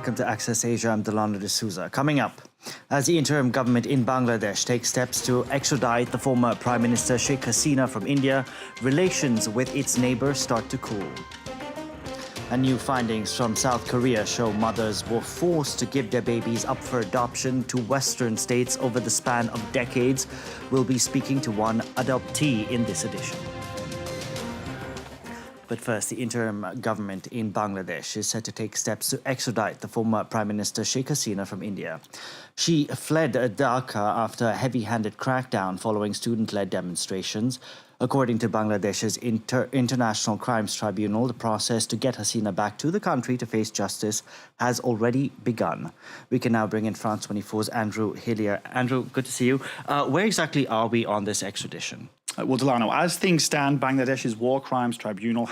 welcome to Access Asia. I'm Delano D'Souza. Coming up, as the interim government in Bangladesh takes steps to extradite the former Prime Minister Sheikh Hasina from India, relations with its neighbours start to cool. And new findings from South Korea show mothers were forced to give their babies up for adoption to Western states over the span of decades. We'll be speaking to one adoptee in this edition. But first, the interim government in Bangladesh is set to take steps to extradite the former Prime Minister Sheikh Hasina from India. She fled Dhaka after a heavy-handed crackdown following student-led demonstrations. According to Bangladesh's International Crime Tribunal, the process to get Hasina back to the country to face justice has already begun. We can now bring in France 24's Andrew Hillier. Andrew, good to see you. Where exactly are we on this extradition? Well, Delano, as things stand, Bangladesh's War Crimes Tribunal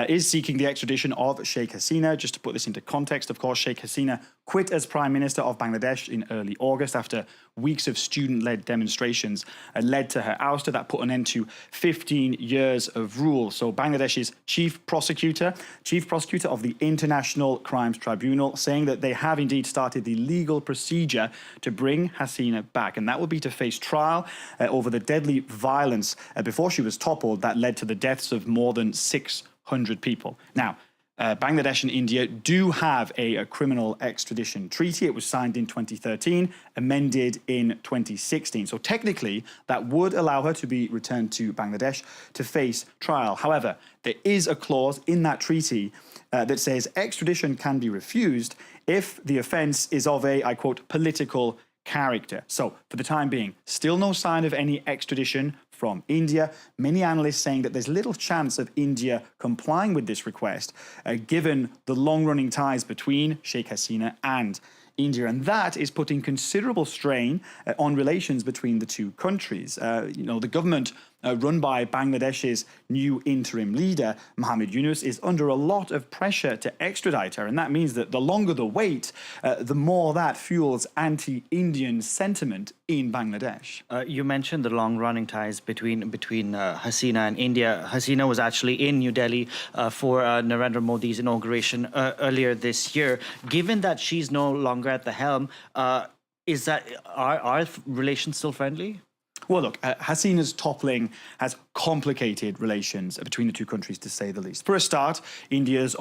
is seeking the extradition of Sheikh Hasina. Just to put this into context, of course, Sheikh Hasina quit as Prime Minister of Bangladesh in early August after weeks of student-led demonstrations led to her ouster. That put an end to 15 years of rule. So Bangladesh's chief prosecutor of the International Crimes Tribunal, saying that they have indeed started the legal procedure to bring Hasina back. And that will be to face trial over the deadly violence before she was toppled that led to the deaths of more than 600 people. Now, Bangladesh and India do have a criminal extradition treaty. It was signed in 2013, amended in 2016. So technically, that would allow her to be returned to Bangladesh to face trial. However, there is a clause in that treaty that says extradition can be refused if the offence is of a, I quote, political character. So for the time being, still no sign of any extradition from India. Many analysts saying that there's little chance of India complying with this request, given the long-running ties between Sheikh Hasina and India, and that is putting considerable strain on relations between the two countries. The government run by Bangladesh's new interim leader, Mohammed Yunus, is under a lot of pressure to extradite her, and that means that the longer the wait, the more that fuels anti-Indian sentiment in Bangladesh. You mentioned the long-running ties between Hasina and India. Hasina was actually in New Delhi for Narendra Modi's inauguration earlier this year. Given that she's no longer at the helm, are relations still friendly? Well, look, Hasina's toppling has complicated relations between the two countries, to say the least. For a start, India's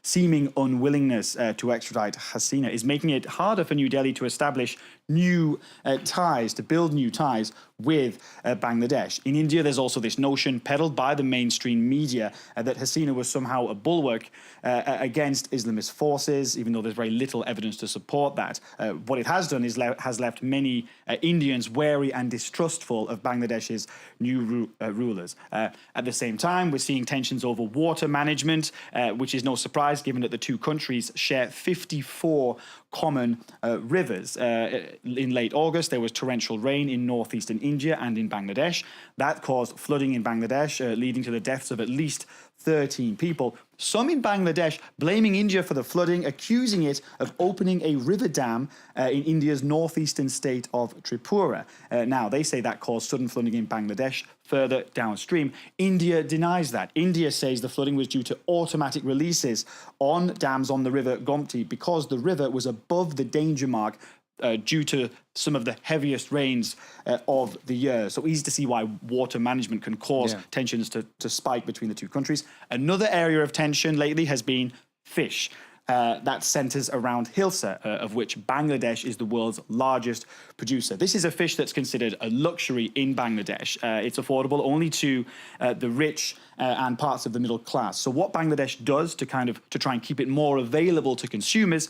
seeming unwillingness to extradite Hasina is making it harder for New Delhi to establish new ties, to build new ties with Bangladesh. In India, there's also this notion peddled by the mainstream media that Hasina was somehow a bulwark against Islamist forces, even though there's very little evidence to support that. What it has done is has left many Indians wary and distrustful of Bangladesh's new rulers. At the same time, we're seeing tensions over water management, which is no surprise given that the two countries share 54 common rivers. In late August, there was torrential rain in northeastern India and in Bangladesh. That caused flooding in Bangladesh, leading to the deaths of at least 13 people. Some in Bangladesh blaming India for the flooding, accusing it of opening a river dam in India's northeastern state of Tripura. Now, they say that caused sudden flooding in Bangladesh further downstream. India denies that. India says the flooding was due to automatic releases on dams on the river Gomti because the river was above the danger mark due to some of the heaviest rains of the year. So easy to see why water management can cause tensions to spike between the two countries. Another area of tension lately has been fish. That centres around hilsa, of which Bangladesh is the world's largest producer. This is a fish that's considered a luxury in Bangladesh. It's affordable only to the rich and parts of the middle class. So what Bangladesh does to try and keep it more available to consumers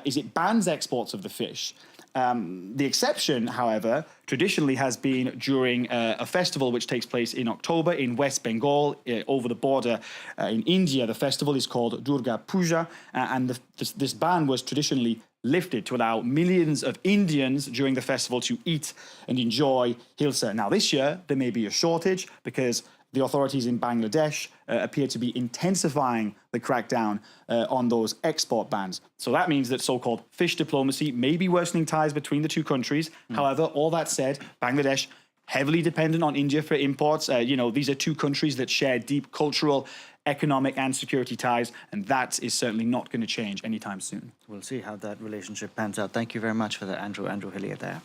is it bans exports of the fish. The exception, however, traditionally has been during a festival which takes place in October in West Bengal, over the border in India. The festival is called Durga Puja, and this ban was traditionally lifted to allow millions of Indians during the festival to eat and enjoy hilsa. Now, this year, there may be a shortage because the authorities in Bangladesh appear to be intensifying the crackdown on those export bans. So that means that so-called fish diplomacy may be worsening ties between the two countries. However, all that said, Bangladesh heavily dependent on India for imports. These are two countries that share deep cultural, economic, and security ties, and that is certainly not going to change anytime soon. We'll see how that relationship pans out. Thank you very much for that, Andrew Hillier there.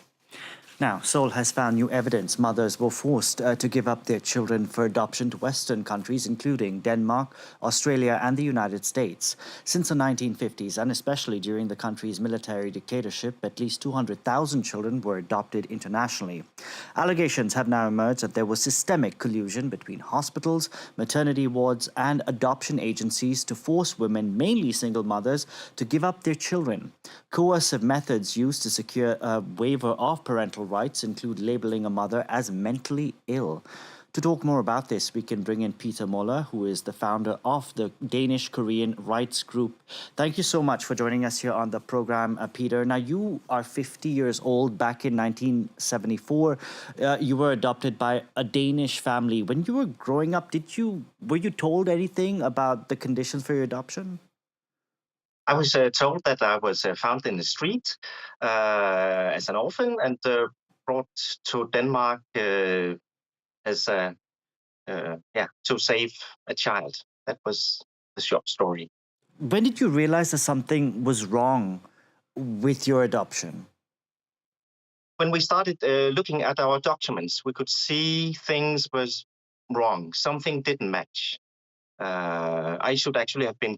Now, Seoul has found new evidence mothers were forced to give up their children for adoption to Western countries, including Denmark, Australia, and the United States. Since the 1950s, and especially during the country's military dictatorship, at least 200,000 children were adopted internationally. Allegations have now emerged that there was systemic collusion between hospitals, maternity wards, and adoption agencies to force women, mainly single mothers, to give up their children. Coercive methods used to secure a waiver of parental rights include labeling a mother as mentally ill. To talk more about this, we can bring in Peter Moller, who is the founder of the Danish-Korean rights group. Thank you so much for joining us here on the program, Peter. Now, you are 50 years old. Back in 1974, you were adopted by a Danish family. When you were growing up, were you told anything about the conditions for your adoption? I was told that I was found in the street as an orphan and brought to Denmark as to save a child. That was the short story. When did you realize that something was wrong with your adoption? When we started looking at our documents, we could see things was wrong. Something didn't match. I should actually have been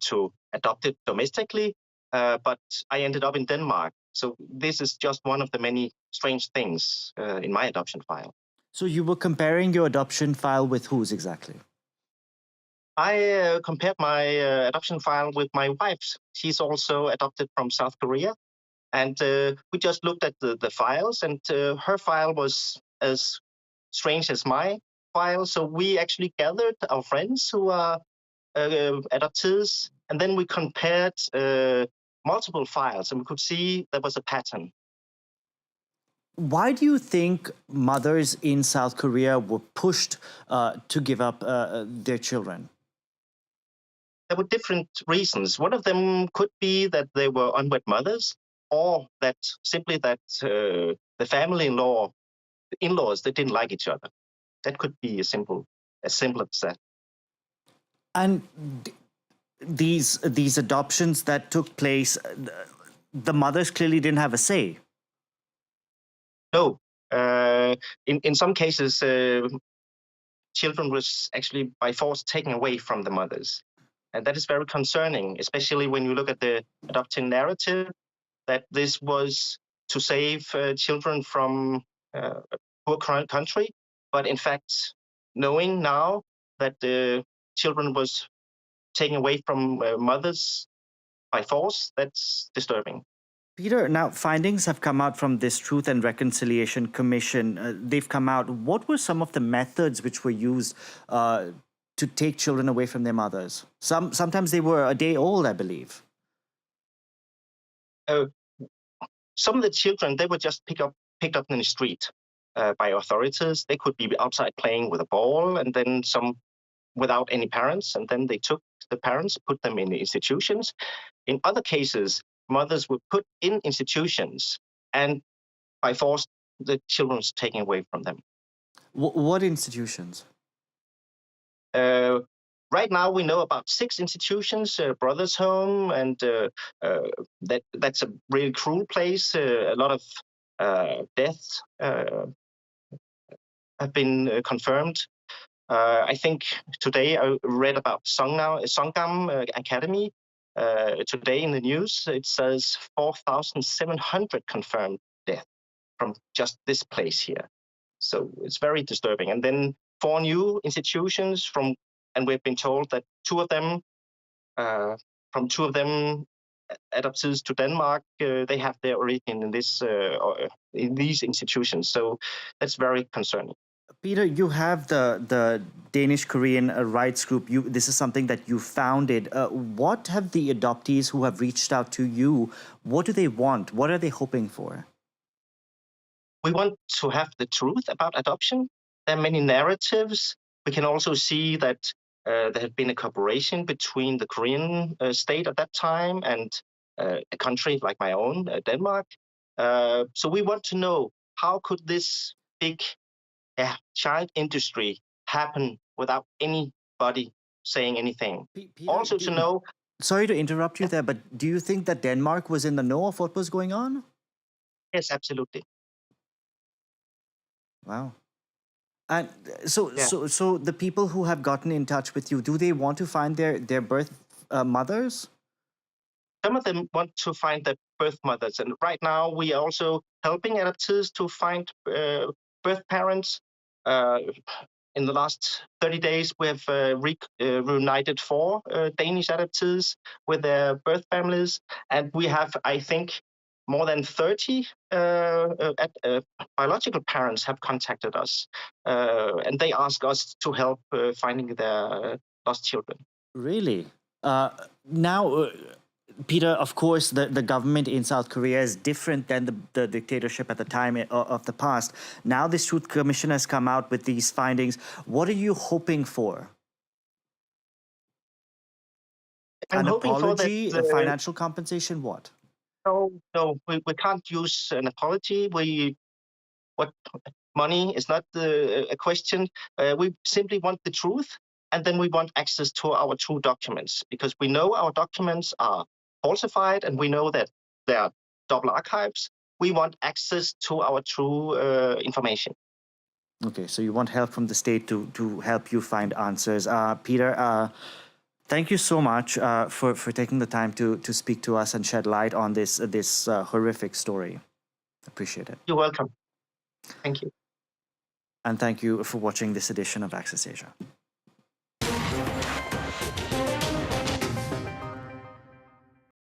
adopted domestically, but I ended up in Denmark. So this is just one of the many strange things in my adoption file. So you were comparing your adoption file with whose exactly? I compared my adoption file with my wife's. She's also adopted from South Korea. And we just looked at the files, and her file was as strange as my file. So we actually gathered our friends who are adoptees, and then we compared multiple files, and we could see there was a pattern. Why do you think mothers in South Korea were pushed to give up their children? There were different reasons. One of them could be that they were unwed mothers, or that simply that the family-in-law, the in-laws, they didn't like each other. That could be as simple as that. And these adoptions that took place, the mothers clearly didn't have a say. No. In some cases, children was actually by force taken away from the mothers. And that is very concerning, especially when you look at the adoption narrative, that this was to save children from a poor country. But in fact, knowing now that the children was taken away from mothers by force, that's disturbing. Peter, now findings have come out from this Truth and Reconciliation Commission. They've come out. What were some of the methods which were used to take children away from their mothers? Sometimes they were a day old, I believe. Some of the children, they were just picked up in the street by authorities. They could be outside playing with a ball, and then some without any parents, and then they took the parents, put them in the institutions. In other cases, mothers were put in institutions, and by force, the children was taken away from them. What institutions? Right now, we know about 6 institutions, Brothers Home, and that's a really cruel place. A lot of deaths have been confirmed. I think today I read about Songam Academy. Today in the news, it says 4,700 confirmed deaths from just this place here. So it's very disturbing. And then 4 new institutions and we've been told that 2 of them, adoptees to Denmark, they have their origin in these institutions. So that's very concerning. Peter, you have the Danish-Korean rights group. This is something that you founded. What have the adoptees who have reached out to you, what do they want? What are they hoping for? We want to have the truth about adoption. There are many narratives. We can also see that there had been a cooperation between the Korean state at that time and a country like my own, Denmark. So we want to know, how could this big child industry happen without anybody saying anything. Peter, Also to know, sorry to interrupt you there, but do you think that Denmark was in the know of what was going on? yes, absolutely. Wow. And so, Yeah. so the people who have gotten in touch with you, do they want to find their birth mothers? Some of them want to find their birth mothers, and right now we are also helping adoptees to find birth parents. In the last 30 days, we have reunited 4 Danish adoptees with their birth families, and we have, I think, more than 30 biological parents have contacted us, and they ask us to help finding their lost children. Really? Now, Peter, of course, the government in South Korea is different than the dictatorship at the time of the past. Now this Truth Commission has come out with these findings. What are you hoping for? I'm An hoping for that. apology, a financial compensation, what? No, we can't use an apology. What money is not a question. We simply want the truth, and then we want access to our true documents, because we know our documents are falsified, and we know that they are double archives. We want access to our true information. Okay, so you want help from the state to help you find answers. Peter, thank you so much for taking the time to speak to us and shed light on this horrific story. Appreciate it. You're welcome. Thank you. And thank you for watching this edition of Access Asia.